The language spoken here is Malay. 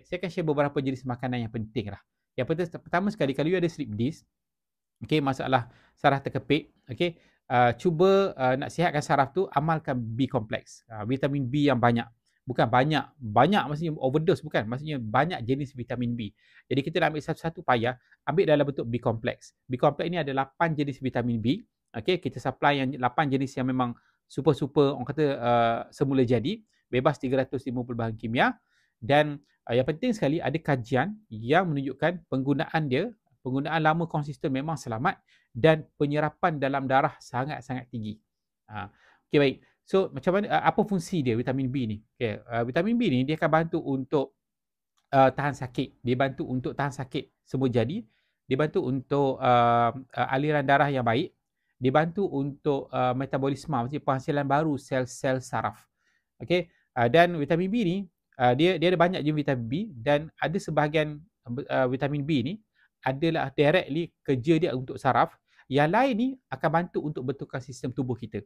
saya akan share beberapa jenis makanan yang penting lah. Yang pertama sekali, kalau you ada sleep disk, okey, masalah saraf terkepit, okey, cuba nak sihatkan saraf tu, amalkan B complex, vitamin B yang banyak. Bukan banyak maksudnya overdose, bukan, maksudnya banyak jenis vitamin B. Jadi kita nak ambil satu-satu payah, ambil dalam bentuk B complex. B complex ni ada 8 jenis vitamin B. Okey, kita supply yang 8 jenis yang memang super orang kata semula jadi, bebas 350 bahan kimia. Dan yang penting sekali, ada kajian yang menunjukkan penggunaan lama konsisten memang selamat, dan penyerapan dalam darah sangat-sangat tinggi. Okey, baik. So, macam mana, apa fungsi dia vitamin B ni? Okay, vitamin B ni dia akan bantu untuk tahan sakit. Dia bantu untuk tahan sakit semua jadi. Dia bantu untuk aliran darah yang baik. Dia bantu untuk metabolisme, maksudnya penghasilan baru sel-sel saraf. Okey, dan vitamin B ni dia ada banyak jenis vitamin B, dan ada sebahagian vitamin B ni adalah directly kerja dia untuk saraf. Yang lain ni akan bantu untuk betulkan sistem tubuh kita.